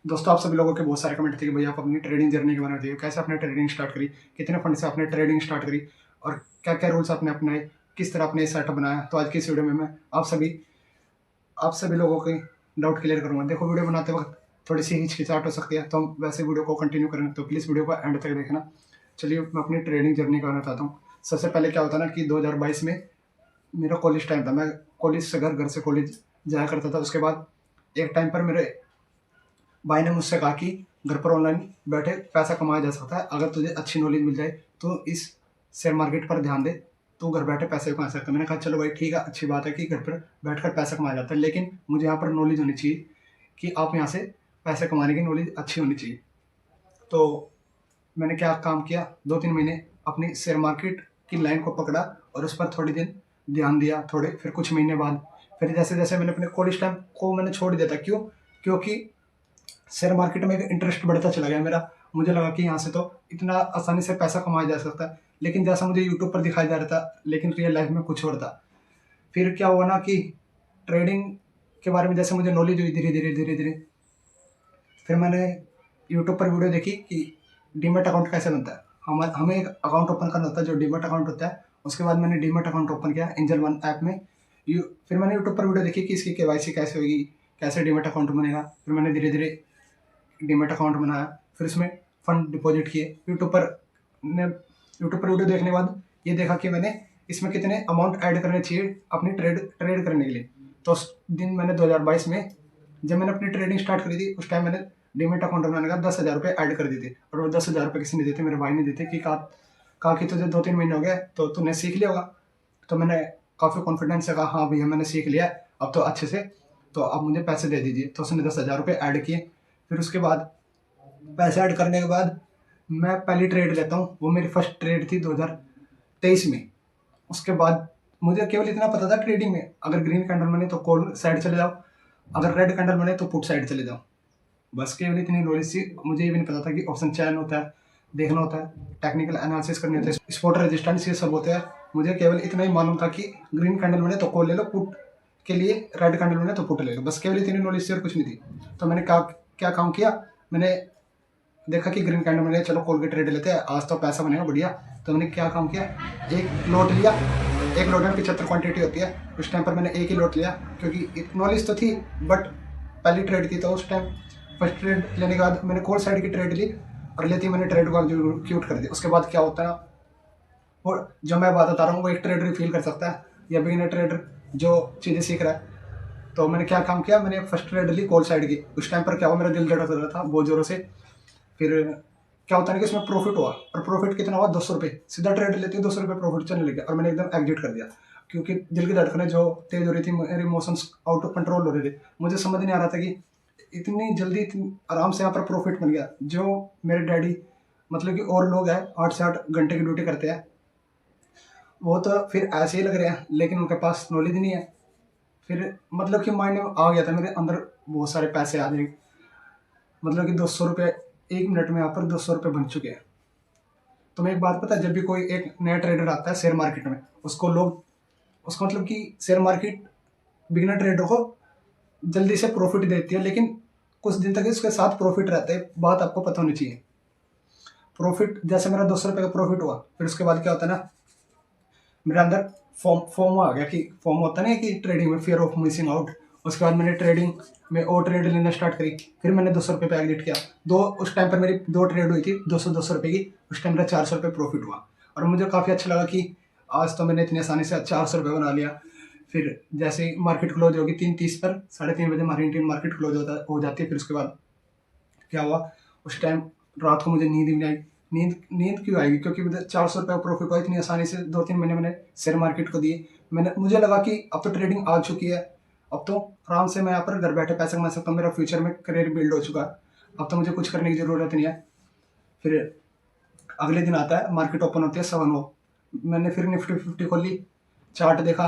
दोस्तों आप सभी लोगों के बहुत सारे कमेंट थे कि भैया आप अपनी ट्रेडिंग जर्नी के बारे में बताइए, कैसे आपने ट्रेडिंग स्टार्ट करी, कितने फंड से आपने ट्रेडिंग स्टार्ट करी और क्या क्या रूल्स आपने अपनाए, किस तरह आपने सेटअप बनाया। तो आज की इस वीडियो में मैं आप सभी लोगों के डाउट क्लियर करूंगा। देखो, वीडियो बनाते वक्त थोड़ी सी हिचकिचाहट हो सकती है, तो हम वैसे वीडियो को कंटिन्यू करेंगे, तो प्लीज़ वीडियो को एंड तक देखना। चलिए मैं अपनी ट्रेडिंग जर्नी का बताता हूँ। सबसे पहले क्या होता है ना कि 2022 में मेरा कॉलेज टाइम था। मैं कॉलेज से घर से कॉलेज जाया करता था। उसके बाद एक टाइम पर मेरे भाई ने मुझसे कहा कि घर पर ऑनलाइन बैठे पैसा कमाया जा सकता है, अगर तुझे अच्छी नॉलेज मिल जाए तो इस शेयर मार्केट पर ध्यान दे, तो घर बैठे पैसे कमा सकता है। मैंने कहा चलो भाई ठीक है, अच्छी बात है कि घर पर बैठकर पैसा कमाया जाता है, लेकिन मुझे यहाँ पर नॉलेज होनी चाहिए कि आप यहाँ से पैसे कमाने की नॉलेज अच्छी होनी चाहिए। तो मैंने क्या काम किया, 2-3 महीने अपनी शेयर मार्केट की लाइन को पकड़ा और उस पर थोड़े दिन ध्यान दिया। थोड़े फिर कुछ महीने बाद फिर जैसे जैसे मैंने अपने कॉलेज टाइम को मैंने छोड़ दिया था। क्यों? क्योंकि शेयर मार्केट में इंटरेस्ट बढ़ता चला गया मेरा। मुझे लगा कि यहाँ से तो इतना आसानी से पैसा कमाया जा सकता है, लेकिन जैसा मुझे यूट्यूब पर दिखाया जा रहा था, लेकिन रियल लाइफ में कुछ और था। फिर क्या हुआ ना कि ट्रेडिंग के बारे में जैसे मुझे नॉलेज हुई धीरे धीरे धीरे धीरे, फिर मैंने यूट्यूब पर वीडियो देखी कि डीमेट अकाउंट कैसे बनता है। हमें एक अकाउंट ओपन करना होता है जो डीमेट अकाउंट होता है। उसके बाद मैंने डीमेट अकाउंट ओपन किया एंजल वन ऐप में। फिर मैंने यूट्यूब पर वीडियो देखी कि इसकी केवाईसी कैसे होगी, कैसे डीमेट अकाउंट बनेगा। फिर मैंने धीरे धीरे डीमेट अकाउंट बनाया, फिर उसमें फंड डिपॉजिट किए। यूट्यूब पर वीडियो देखने के बाद ये देखा कि मैंने इसमें कितने अमाउंट ऐड करने चाहिए अपनी ट्रेड करने के लिए। तो उस दिन मैंने 2022 में जब मैंने अपनी ट्रेडिंग स्टार्ट करी थी, उस टाइम मैंने डीमेट अकाउंट बनाने का 10,000 रुपये ऐड कर दिए थे। और वो 10,000 रुपये किसी ने देते, मेरे भाई ने देते कि कहा कि तुझे 2-3 महीने हो गए तो तूने सीख लिया होगा। तो मैंने काफ़ी कॉन्फिडेंस से कहा हाँ भैया मैंने सीख लिया अब तो अच्छे से, तो अब मुझे पैसे दे दीजिए। तो उसने 10,000 रुपये ऐड किए। फिर उसके बाद पैसे ऐड करने के बाद मैं पहली ट्रेड लेता हूँ, वो मेरी फर्स्ट ट्रेड थी 2023 में। उसके बाद मुझे केवल इतना पता था ट्रेडिंग में, अगर ग्रीन कैंडल बने तो कॉल साइड चले जाओ, अगर रेड कैंडल बने तो पुट साइड चले जाओ। बस केवल इतनी नॉलेज थी। मुझे ये भी नहीं पता था कि ऑप्शन चयन होता है, देखना होता है, टेक्निकल एनालिसिस करनी होती है, स्पॉट रेजिस्टेंस, ये सब होते हैं। मुझे केवल इतना ही मालूम था कि ग्रीन कैंडल बने तो कॉल ले लो, पुट के लिए रेड कैंडल बने तो पुट ले लो। बस केवल इतनी नॉलेज थी और कुछ नहीं थी। तो मैंने क्या काम किया, मैंने देखा कि ग्रीन कैंडल बने, चलो कॉल की ट्रेड लेते हैं, आज तो पैसा बनेगा बढ़िया। तो मैंने क्या काम किया, एक लॉट लिया। एक लॉट में 75 क्वांटिटी होती है। उस टाइम पर मैंने एक ही लॉट लिया, क्योंकि नॉलेज तो थी बट पहली ट्रेड थी। तो उस टाइम फर्स्ट ट्रेड लेने के बाद मैंने कॉल साइड की ट्रेड ली और लेती मैंने ट्रेड को एग्जीक्यूट कर दिया। उसके बाद क्या होता है ना, वो जो मैं बात बता रहा हूँ वो एक ट्रेडर फील कर सकता है या बिगिनर ट्रेडर जो चीज़ें सीख रहा है। तो मैंने क्या काम किया, मैंने फर्स्ट ट्रेड ली कॉल साइड की। उस टाइम पर क्या हुआ, मेरा दिल धड़क रहा था बहुत ज़ोरों से। फिर क्या होता है कि उसमें प्रॉफिट हुआ, और प्रॉफिट कितना हुआ, 200 रुपये। सीधा ट्रेड लेती है, 200 रुपये प्रॉफिट चलने लग गया और मैंने एकदम एग्जिट कर दिया। क्योंकि दिल की धड़कनें जो तेज हो रही थी, मेरे इमोशंस आउट ऑफ कंट्रोल हो रहे थे। मुझे समझ नहीं आ रहा था कि इतनी जल्दी इतनी आराम से यहाँ पर प्रॉफिट बन गया। जो मेरे डैडी मतलब कि और लोग हैं 8 से 8 घंटे की ड्यूटी करते हैं, वो तो फिर ऐसे ही लग रहे हैं, लेकिन उनके पास नॉलेज नहीं है। फिर मतलब कि माइंड में आ गया था मेरे अंदर बहुत सारे पैसे आ जाएंगे, मतलब कि 200 रुपये 1 मिनट में यहाँ पर 200 रुपये बन चुके हैं। तो मैं एक बात पता है, जब भी कोई एक नया ट्रेडर आता है शेयर मार्केट में, उसको मतलब कि शेयर मार्केट बिगिनर ट्रेडर को जल्दी से प्रॉफिट देती है, लेकिन कुछ दिन तक इसके साथ प्रॉफिट रहता है। बात आपको पता होनी चाहिए। प्रॉफिट जैसे मेरा 200 रुपये का प्रॉफिट हुआ, फिर उसके बाद क्या होता है ना, मेरे अंदर फॉर्म आ गया कि फॉर्म होता नहीं है कि ट्रेडिंग में फियर ऑफ मिसिंग आउट। उसके बाद मैंने ट्रेडिंग में और ट्रेड लेना स्टार्ट करी। फिर मैंने 200 रुपये पे एग्जिट किया। उस टाइम पर मेरी 2 ट्रेड हुई थी 200 रुपये की। उस टाइम मेरा 400 रुपये प्रॉफिट हुआ और मुझे काफ़ी अच्छा लगा कि आज तो मैंने इतनी आसानी से 400 रुपये बना लिया। फिर जैसे ही मार्केट क्लोज होगी 3:30 पर, 3:30 बजे हमारी इंडियन मार्केट क्लोज हो जाती है। फिर उसके बाद क्या हुआ, उस टाइम रात को मुझे नींद भी नहीं आई। नींद क्यों आएगी, क्योंकि मुझे 400 रुपये प्रॉफिट हुआ इतनी आसानी से। 2-3 महीने मैंने शेयर मार्केट को दिए। मुझे लगा कि अब तो ट्रेडिंग आ चुकी है, अब तो आराम से मैं यहाँ पर घर बैठे पैसे कमा सकता हूँ, मेरा फ्यूचर में करियर बिल्ड हो चुका है, अब तो मुझे कुछ करने की ज़रूरत नहीं है। फिर अगले दिन आता है, मार्केट ओपन होती है 7:09। मैंने फिर निफ्टी 50 खोली, चार्ट देखा,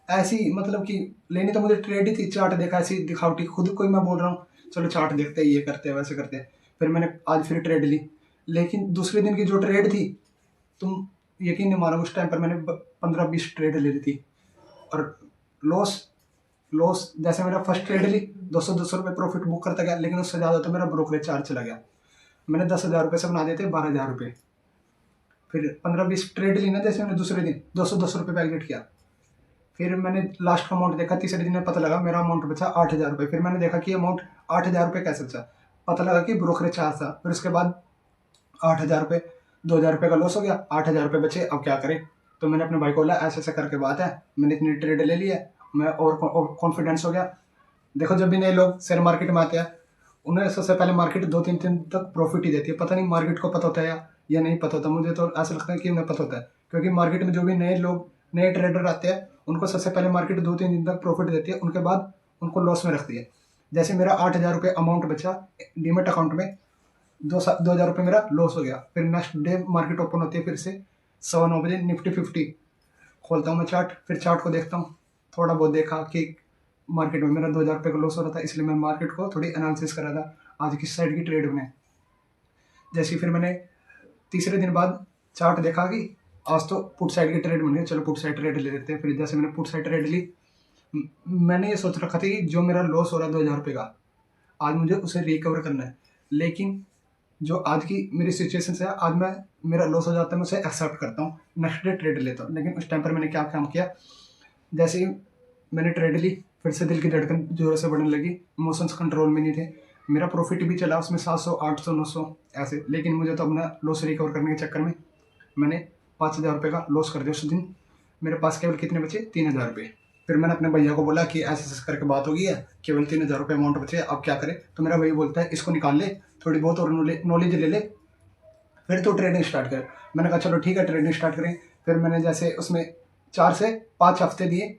ऐसी मतलब कि लेनी तो मुझे ट्रेड ही थी, चार्ट देखा ऐसी दिखावटी, खुद को ही मैं बोल रहा हूँ चलो चार्ट देखते हैं, ये करते हैं वैसे करते हैं। फिर मैंने आज फिर ट्रेड ली, लेकिन दूसरे दिन की जो ट्रेड थी, तुम यकीन नहीं मानोगे, उस टाइम पर मैंने 15-20 ट्रेड ले ली थी और लॉस लॉस, जैसे मेरा फर्स्ट ट्रेड ली 200 रुपये प्रॉफिट बुक करता गया, लेकिन उससे ज़्यादा तो मेरा ब्रोकरेज चार्ज चला गया। मैंने 10,000 रुपये से बना देते 12,000 रुपये। फिर 15-20 ट्रेड ली ना, जैसे मैंने दूसरे दिन 200 रुपये पे एग्जिट किया। फिर मैंने लास्ट का अमाउंट देखा, तीसरे दिन में पता लगा मेरा अमाउंट बचा 8,000 रुपये। फिर मैंने देखा कि अमाउंट 8,000 रुपये कैसे बचा, पता लगा कि ब्रोकरेज चार्ज था। फिर उसके बाद 8,000 रुपये, 2,000 रुपये का लॉस हो गया, 8,000 रुपये बचे, अब क्या करें। तो मैंने अपने भाई को बोला ऐसे ऐसे करके बात है, मैंने इतनी ट्रेड ले ली है, मैं और कॉन्फिडेंस हो गया। देखो जब भी नए लोग शेयर मार्केट में आते हैं, उन्हें सबसे पहले मार्केट 2-3 दिन तक प्रॉफिट ही देती है। पता नहीं मार्केट को पता होता है या नहीं पता होता, मुझे तो ऐसा लगता है कि उन्हें पता होता है, क्योंकि मार्केट में जो भी नए लोग, नए ट्रेडर आते हैं, उनको सबसे पहले मार्केट 2-3 दिन तक प्रॉफिट देती है, उनके बाद उनको लॉस में रखती है। जैसे मेरा 8,000 रुपये अमाउंट बचा डीमेट अकाउंट में, 2,000 रुपये मेरा लॉस हो गया। फिर नेक्स्ट डे मार्केट ओपन होती है, फिर से 9:15 बजे निफ्टी 50 खोलता हूँ मैं चार्ट, फिर चार्ट को देखता हूँ। थोड़ा बहुत देखा कि मार्केट में मेरा 2,000 रुपये का लॉस हो रहा था, इसलिए मैं मार्केट को थोड़ी एनालिसिस कर रहा था आज किस साइड की ट्रेड बने। जैसे फिर मैंने तीसरे दिन बाद चार्ट देखा कि आज तो पुट साइड की ट्रेड बनी है, चलो पुट साइड ट्रेड ले लेते हैं। फिर जैसे मैंने पुट साइड ट्रेड ली, मैंने ये सोच रखा था कि जो मेरा लॉस हो रहा है 2,000 रुपये का, आज मुझे उसे रिकवर करना है। लेकिन जो आज की मेरी सिचुएशन है, आज मैं मेरा लॉस हो जाता है, मैं उसे एक्सेप्ट करता हूँ, नेक्स्ट डे ट्रेड लेता हूँ। लेकिन उस टाइम पर मैंने क्या काम किया, जैसे ही मैंने ट्रेड ली, फिर से दिल की धड़कन जोरों से बढ़ने लगी, इमोशंस कंट्रोल में नहीं थे। मेरा प्रॉफिट भी चला उसमें 700, 800, 900 ऐसे, लेकिन मुझे तो अपना लॉस रिकवर करने के चक्कर में मैंने 5,000 रुपये का लॉस कर दिया उस दिन। मेरे पास केवल कितने बचे, 3,000 रुपये। फिर मैंने अपने भैया को बोला कि ऐसे ऐसे करके बात हो गई है, केवल 3,000 रुपये अमाउंट बचे, अब क्या करें। तो मेरा भैया बोलता है इसको निकाल ले, थोड़ी बहुत और नॉलेज ले ले, फिर तो ट्रेडिंग स्टार्ट कर। मैंने कहा चलो ठीक है ट्रेडिंग स्टार्ट करें। फिर मैंने जैसे उसमें 4 से 5 हफ्ते दिए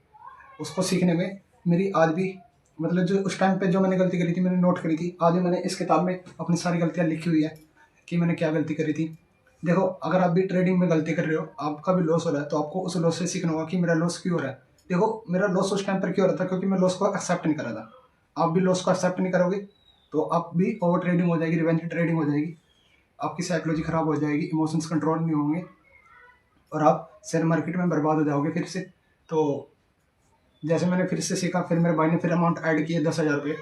उसको सीखने में। मेरी आज भी, मतलब जो उस टाइम पे जो मैंने गलती करी थी मैंने नोट करी थी, आज भी मैंने इस किताब में अपनी सारी गलतियाँ लिखी हुई है कि मैंने क्या गलती करी थी। देखो अगर आप भी ट्रेडिंग में गलती कर रहे हो, आपका भी लॉस हो रहा है, तो आपको उस लॉस से सीखना होगा कि मेरा लॉस क्यों हो रहा है। देखो मेरा लॉस उस टाइम पर क्यों हो रहा था, क्योंकि मैं लॉस को एक्सेप्ट नहीं कर रहा था। आप भी लॉस को एक्सेप्ट नहीं करोगे तो आप भी ओवर ट्रेडिंग हो जाएगी, रिवेंज ट्रेडिंग हो जाएगी, आपकी साइकोलॉजी खराब हो जाएगी, इमोशंस कंट्रोल नहीं होंगे और आप शेयर मार्केट में बर्बाद हो जाओगे फिर से। तो जैसे मैंने फिर से सीखा, फिर मेरे भाई ने फिर अमाउंट ऐड किए 10,000 रुपये,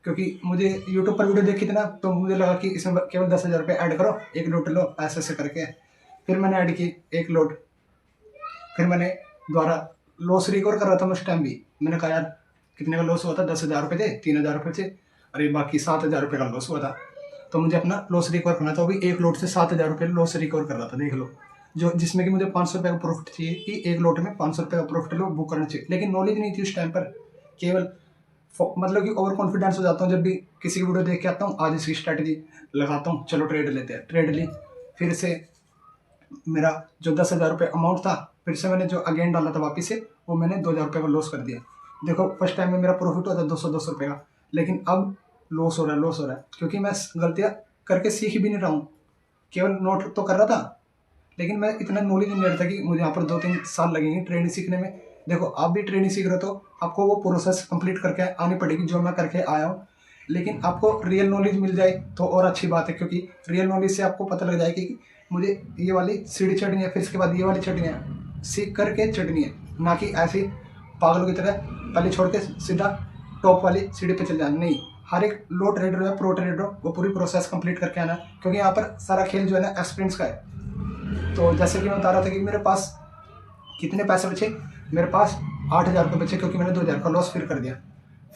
क्योंकि मुझे यूट्यूब पर वीडियो देखी थी ना, तो मुझे लगा कि इसमें केवल 10,000 रुपये ऐड करो, एक लॉट लो, ऐसे ऐसे करके। फिर मैंने ऐड की एक लॉट। फिर मैंने दोबारा लॉस रिकवर कर रहा था मैं उस टाइम भी। मैंने कहा यार कितने का लॉस हुआ था, 10,000 रुपये थे, 3,000 रुपये थे, अरे बाकी 7,000 रुपये का लॉस हुआ था। तो मुझे अपना लॉस रिकवर करना था, वो भी एक लॉट से 7,000 रुपये लॉस रिकवर कर रहा था, देख लो। जो जिसमें कि मुझे 500 रुपये का प्रॉफिट चाहिए कि एक लॉट में 500 रुपये का प्रॉफिट लो बुक करना चाहिए, लेकिन नॉलेज नहीं थी उस टाइम पर। केवल मतलब कि ओवर कॉन्फिडेंस हो जाता हूँ जब भी किसी की वीडियो देख के आता हूँ, आज इसकी स्ट्रैटेजी लगाता हूँ, चलो ट्रेड लेते हैं। ट्रेड ली, फिर से मेरा जो 10,000 रुपये अमाउंट था, फिर से मैंने जो अगेन डाला था वापस से, वो मैंने 2,000 रुपये का लॉस कर दिया। देखो फर्स्ट टाइम में मेरा प्रॉफिट हुआ था 200 रुपये का, लेकिन अब लॉस हो रहा है, क्योंकि मैं गलतियाँ करके सीख भी नहीं रहा हूँ। केवल नोट तो कर रहा था, लेकिन मैं इतना नॉलेज नहीं रहा था कि मुझे यहाँ पर 2-3 साल लगेंगे ट्रेनिंग सीखने में। देखो आप भी ट्रेनिंग सीख रहे हो तो आपको वो प्रोसेस कंप्लीट करके आनी पड़ेगी जो मैं करके आया हूँ। लेकिन आपको रियल नॉलेज मिल जाए तो और अच्छी बात है, क्योंकि रियल नॉलेज से आपको पता लग जाएगी कि मुझे ये वाली सीढ़ी चढ़नी है, फिर इसके बाद ये वाली चढ़नी है, सीख करके चढ़नी है, ना कि ऐसे पागलों की तरह पहले छोड़ के सीधा टॉप वाली सीढ़ी पे चल जाना। नहीं, हर एक लो ट्रेडर या प्रो ट्रेडर वो पूरी प्रोसेस कंप्लीट करके आना, क्योंकि यहाँ पर सारा खेल जो है ना एक्सपीरियंस का है। तो जैसे कि मैं बता रहा था कि मेरे पास कितने पैसे बचे, मेरे पास 8,000 रुपये बचे, क्योंकि मैंने 2,000 का लॉस फिर कर दिया।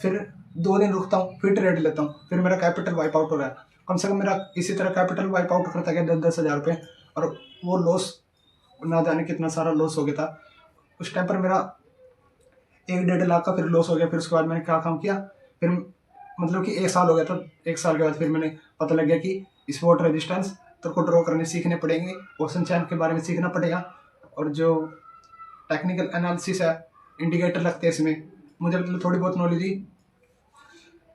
फिर 2 दिन रुकता हूँ, फिर ट्रेड लेता हूँ, फिर मेरा कैपिटल वाइप आउट हो रहा है। कम से कम मेरा इसी तरह कैपिटल वाइप आउट करता गया 10,000 रुपये, और वो लॉस ना जाने कितना सारा लॉस हो गया था। उस टाइम पर मेरा 1-1.5 लाख का फिर लॉस हो गया। फिर उसके बाद मैंने क्या काम किया, फिर मतलब कि 1 साल हो गया था। 1 साल के बाद फिर मैंने पता लग गया कि स्पॉट रेजिस्टेंस तो को ड्रॉ करने सीखने पड़ेंगे, ऑप्शन चैन के बारे में सीखना पड़ेगा, और जो टेक्निकल एनालिसिस है, इंडिकेटर लगते हैं इसमें, मुझे मतलब थोड़ी बहुत नॉलेज ही,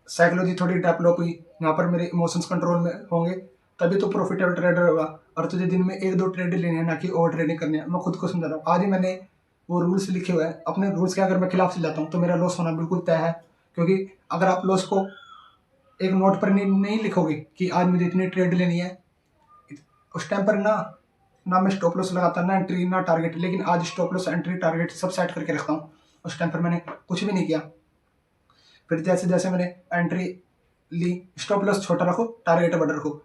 साइकोलॉजी थोड़ी डेवलप हुई। यहाँ पर मेरे इमोशंस कंट्रोल में होंगे तभी तो प्रॉफिटेबल ट्रेडर होगा। और तुझे दिन में 1-2 ट्रेड लेने हैं, ना कि ओवर ट्रेडिंग करनी है। मैं खुद को समझा रहा हूँ, आज ही मैंने वो रूल्स लिखे हुए हैं। अपने रूल्स के अगर मैं खिलाफ से जाता हूँ तो मेरा लॉस होना बिल्कुल तय है, क्योंकि अगर आप लॉस को एक नोट पर नहीं लिखोगे कि आज मुझे इतनी ट्रेड लेनी है, उस टाइम पर ना मैं स्टॉप लॉस लगाता, ना एंट्री, ना टारगेट। लेकिन आज स्टॉप लॉस, एंट्री, टारगेट सब सेट करके रखता हूँ। उस टाइम पर मैंने कुछ भी नहीं किया। फिर जैसे जैसे मैंने एंट्री ली, स्टॉप लॉस छोटा रखो, टारगेट बड़ा रखो।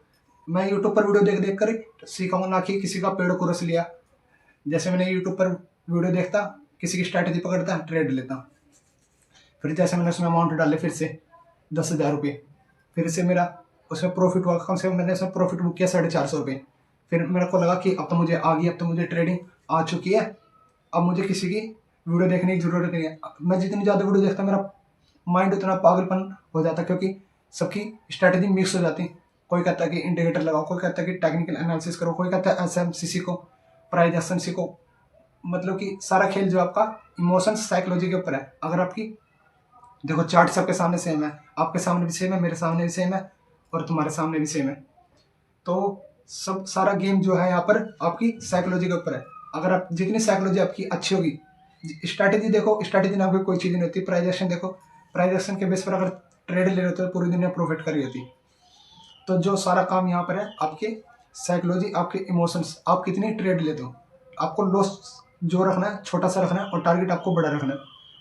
मैं यूट्यूब पर वीडियो देख देख कर सीखा हूँ, ना कि किसी का पेड़ कोर्स लिया। जैसे मैंने यूट्यूब पर वीडियो देखता, किसी की स्ट्रैटेजी पकड़ता, ट्रेड लेता। फिर जैसे मैंने उसमें अमाउंट डाले फिर से 10,000 रुपये, फिर से मेरा उसमें प्रॉफिट हुआ कम से कम। मैंने उसमें प्रॉफिट बुक किया 450 रुपये। फिर मेरे को लगा कि अब तो मुझे आ गई, अब तो मुझे ट्रेडिंग आ चुकी है, अब मुझे किसी की वीडियो देखने की ज़रूरत नहीं है। मैं जितनी ज़्यादा वीडियो देखता मेरा माइंड उतना पागलपन हो जाता, क्योंकि सबकी स्ट्रैटेजी मिक्स हो जाती। कोई कहता है कि इंडिकेटर लगाओ, कोई कहता है कि टेक्निकल एनालिसिस करो, कोई कहता है SMCC को, प्राइस एक्शन सीखो। मतलब कि सारा खेल जो आपका इमोशंस साइकोलॉजी के ऊपर है। अगर आपकी देखो चार्ट सबके सामने सेम है, आपके सामने भी सेम है, मेरे सामने भी सेम है, और तुम्हारे सामने भी सेम है, तो सब सारा गेम जो है यहाँ पर आपकी साइकोलॉजी के ऊपर है। अगर आप जितनी साइकोलॉजी आपकी अच्छी होगी, स्ट्रैटेजी देखो, स्ट्रैटेजी नाम की कोई चीज़ नहीं होती। प्राइस एक्शन देखो, प्राइस एक्शन के बेस पर अगर ट्रेड ले रहे हो तो पूरी दुनिया प्रॉफिट कर रही होती। तो जो सारा काम यहाँ पर है आपके साइकोलॉजी, आपके इमोशंस, आप कितनी ट्रेड लेते हो। आपको लॉस जो रखना है छोटा सा रखना है, और टारगेट आपको बड़ा रखना है।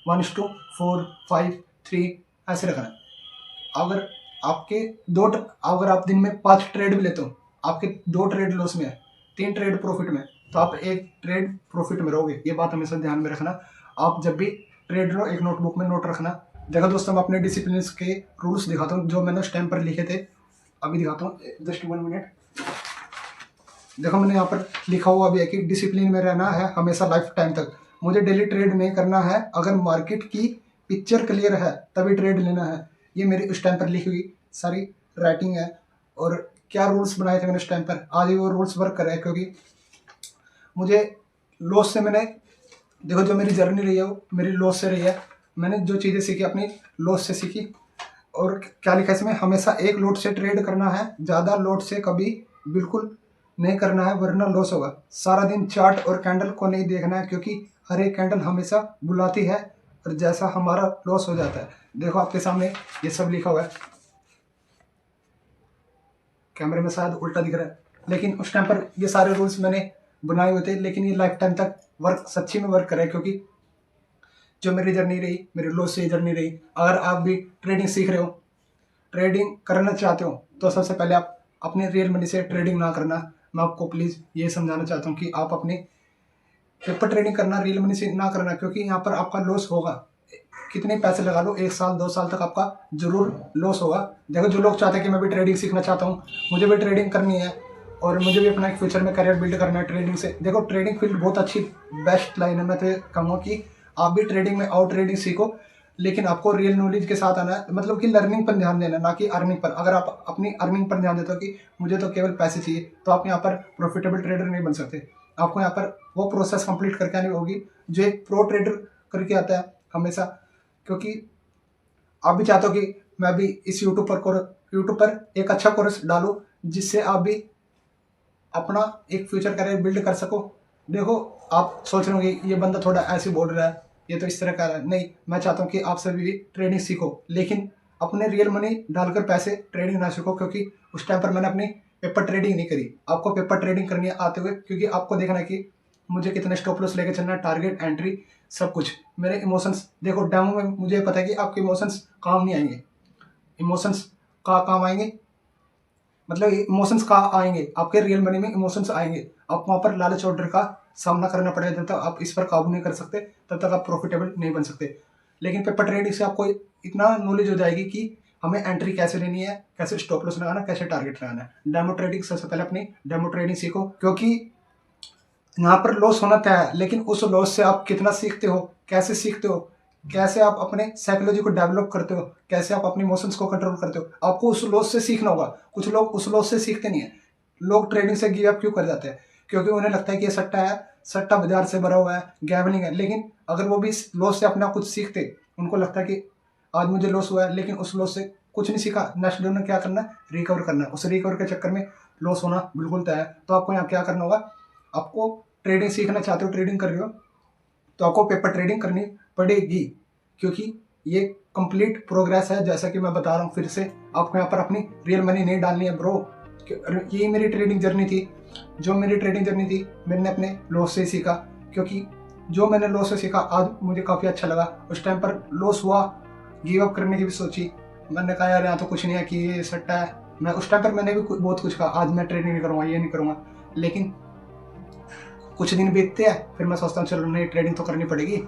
1:4, 5, 3 ऐसे रखना है। अगर आपके अगर आप दिन में 5 ट्रेड भी लेते हो, आपके 2 ट्रेड लॉस में है, 3 ट्रेड प्रॉफिट में, तो आप 1 ट्रेड प्रॉफिट में रहोगे। ये बात हमेशा ध्यान में रखना। आप जब भी ट्रेड लो, एक नोटबुक में नोट रखना। देखो दोस्तों, मैं अपने डिसिप्लिन के रूल्स दिखाता हूँ जो मैंने उस टाइम पर लिखे थे। अभी दिखाता हूँ, जस्ट 1 मिनट। देखो मैंने यहाँ पर लिखा हुआ भी है कि डिसिप्लिन में रहना है हमेशा लाइफ टाइम तक। मुझे डेली ट्रेड नहीं करना है, अगर मार्केट की पिक्चर क्लियर है तभी ट्रेड लेना है। ये मेरी उस टाइम पर लिखी हुई सारी राइटिंग है। और क्या रूल्स बनाए थे मैंने उस टाइम पर, आज भी वो रूल्स वर्क कर रहे हैं। क्योंकि मुझे लॉस से मैंने, देखो जो मेरी जर्नी रही है वो मेरी लॉस से रही है। मैंने जो चीज़ें सीखी अपनी लॉस से सीखी। और क्या लिखा है इसमें, हमेशा एक लोट से ट्रेड करना है, ज़्यादा लोट से कभी बिल्कुल नहीं करना है, वरना लॉस होगा। सारा दिन चार्ट और कैंडल को नहीं देखना है, क्योंकि हर एक कैंडल हमेशा बुलाती है और जैसा हमारा लॉस हो जाता है। देखो आपके सामने ये सब लिखा हुआ है, कैमरे में शायद उल्टा दिख रहा है, लेकिन उस टाइम पर ये सारे रूल्स मैंने बनाए हुए थे। लेकिन ये लाइफ टाइम तक सच्ची में वर्क करे, क्योंकि जो मेरी जर्नी रही, मेरी लॉस से जर्नी रही। अगर आप भी ट्रेडिंग सीख रहे हो, ट्रेडिंग करना चाहते हो, तो सबसे पहले आप अपने रियल मनी से ट्रेडिंग ना करना। मैं आपको प्लीज़ ये समझाना चाहता हूँ कि आप अपने पेपर ट्रेडिंग करना, रियल मनी से ना करना, क्योंकि यहाँ पर आपका लॉस होगा। कितने पैसे लगा लो, 1 साल 2 साल तक आपका जरूर लॉस होगा। देखो जो लोग चाहते हैं कि मैं भी ट्रेडिंग सीखना चाहता हूँ, मुझे भी ट्रेडिंग करनी है और मुझे भी अपना एक फ्यूचर में करियर बिल्ड करना है ट्रेडिंग से। देखो ट्रेडिंग फील्ड बहुत अच्छी बेस्ट लाइन है। मैं तो कहूँगा कि आप भी ट्रेडिंग में आओ, ट्रेडिंग सीखो, लेकिन आपको रियल नॉलेज के साथ आना है। मतलब कि लर्निंग पर ध्यान देना, ना कि अर्निंग पर। अगर आप अपनी अर्निंग पर ध्यान देते हो कि मुझे तो केवल पैसे चाहिए, तो आप यहाँ पर प्रॉफिटेबल ट्रेडर नहीं बन सकते। आपको यहाँ पर वो प्रोसेस कंप्लीट करके आनी होगी जो एक प्रो ट्रेडर करके आता है हमेशा। क्योंकि आप भी चाहते हो कि मैं भी इस यूट्यूब पर एक अच्छा कोर्स डालूँ, जिससे आप भी अपना एक फ्यूचर करियर बिल्ड कर सको। देखो आप सोच रहे होंगे ये बंदा थोड़ा ऐसे बोल रहा है, ये तो इस तरह का है। नहीं, मैं चाहता हूँ कि आप सभी भी ट्रेडिंग सीखो, लेकिन अपने रियल मनी डालकर पैसे ट्रेडिंग ना सीखो। क्योंकि उस टाइम पर मैंने अपनी पेपर ट्रेडिंग नहीं करी। आपको पेपर ट्रेडिंग करनी है आते हुए, क्योंकि आपको देखना है कि मुझे कितने स्टॉप लॉस लेके चलना है, टारगेट, एंट्री, सब कुछ। मेरे इमोशंस देखो, डेमो में मुझे पता है कि आपके इमोशंस काम नहीं आएंगे। इमोशंस का काम आएंगे, मतलब इमोशंस का आएंगे, आपके रियल मनी में इमोशंस आएंगे। आप वहाँ पर लालच ऑर्डर का सामना करना पड़ेगा। जब तक आप इस पर काबू नहीं कर सकते तब तक आप प्रॉफिटेबल नहीं बन सकते। लेकिन पेपर ट्रेडिंग से आपको इतना नॉलेज हो जाएगी कि हमें एंट्री कैसे लेनी है, कैसे स्टॉप लॉस लगाना, कैसे टारगेट लगाना है। डेमो ट्रेडिंग सबसे पहले अपनी डेमो ट्रेडिंग सीखो, क्योंकि यहाँ पर लॉस होना तय है। लेकिन उस लॉस से आप कितना सीखते हो, कैसे सीखते हो, कैसे आप अपने साइकोलॉजी को डेवलप करते हो, कैसे आप अपने इमोशंस को कंट्रोल करते हो, आपको उस लॉस से सीखना होगा। कुछ लोग उस लॉस से सीखते नहीं है। लोग ट्रेडिंग से गिव अप क्यों कर जाते हैं? क्योंकि उन्हें लगता है कि ये सट्टा है, सट्टा बाजार से भरा हुआ है, गैम्बलिंग है। लेकिन अगर वो भी इस लॉस से अपना कुछ सीखते, उनको लगता है कि आज मुझे लॉस हुआ है, लेकिन उस लॉस से कुछ नहीं सीखा। नेक्स्ट डे उन्हें क्या करना है, रिकवर करना है। उस रिकवर के चक्कर में लॉस होना बिल्कुल तय है। तो आपको यहाँ क्या करना होगा, आपको ट्रेडिंग सीखना चाहते हो, ट्रेडिंग कर रहे हो, तो आपको पेपर ट्रेडिंग करनी पड़ेगी, क्योंकि ये कंप्लीट प्रोग्रेस है। जैसा कि मैं बता रहा हूँ फिर से, आपको यहाँ पर अपनी रियल मनी नहीं डालनी है ब्रो। ये मेरी ट्रेडिंग जर्नी थी। जो मेरी ट्रेडिंग जर्नी थी, मैंने अपने लॉस से सीखा। क्योंकि जो मैंने लॉस से सीखा आज मुझे काफ़ी अच्छा लगा। उस टाइम पर लॉस हुआ, गिव अप करने की भी सोची। मैंने कहा यार यहाँ तो कुछ नहीं है कि ये सट्टा है। मैं उस टाइम पर मैंने भी बहुत कुछ कहा, आज मैं ट्रेडिंग नहीं करूँगा, ये नहीं करूँगा। लेकिन कुछ दिन बीतते हैं, फिर मैं सोचता हूँ चलो नहीं, ट्रेडिंग तो करनी पड़ेगी।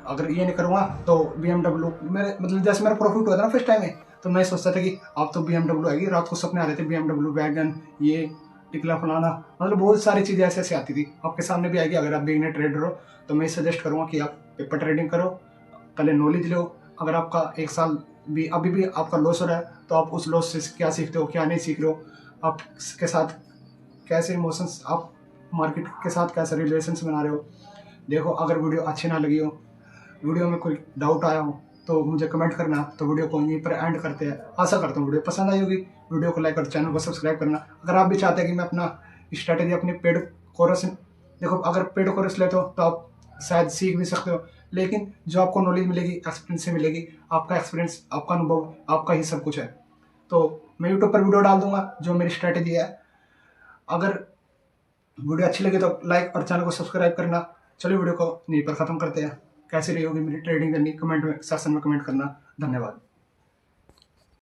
अगर ये नहीं करूँगा तो BMW मेरे मतलब जैसे मेरा प्रॉफिट हुआ था ना फर्स्ट टाइम में, तो मैं सोचता था कि अब तो BMW आएगी। रात को सपने आ रहे थे BMW वैगन, ये टिकला फलाना, मतलब बहुत सारी चीज़ें ऐसे ऐसे आती थी। आपके सामने भी आएगी। अगर आप बिगिनर ट्रेडर हो तो मैं सजेस्ट करूँगा कि आप पेपर ट्रेडिंग करो, पहले नॉलेज लो। अगर आपका एक साल भी अभी भी आपका लॉस हो रहा है तो आप उस लॉस से क्या सीखते हो, क्या नहीं सीख रहे हो, आप के साथ कैसे इमोशंस, आप मार्केट के साथ कैसे रिलेशंस बना रहे हो। देखो, अगर वीडियो अच्छी ना लगी हो, वीडियो में कोई डाउट आया हो तो मुझे कमेंट करना। तो वीडियो को यहीं पर एंड करते हैं। आशा करता हूँ वीडियो पसंद आई होगी। वीडियो को लाइक और चैनल को सब्सक्राइब करना। अगर आप भी चाहते हैं कि मैं अपना स्ट्रैटेजी अपने पेड कोर्स, देखो अगर पेड कोर्स लेते हो तो आप शायद सीख भी सकते हो, लेकिन जो आपको नॉलेज मिलेगी एक्सपीरियंस से मिलेगी। आपका एक्सपीरियंस, आपका अनुभव, आपका ही सब कुछ है। तो मैं यूट्यूब पर वीडियो डाल दूंगा जो मेरी स्ट्रैटेजी है। अगर वीडियो अच्छी लगे तो लाइक और चैनल को सब्सक्राइब करना। चलिए वीडियो को यहीं पर ख़त्म करते हैं। कैसी रही होगी मेरी ट्रेडिंग करनी, कमेंट में सेक्शन में कमेंट करना। धन्यवाद।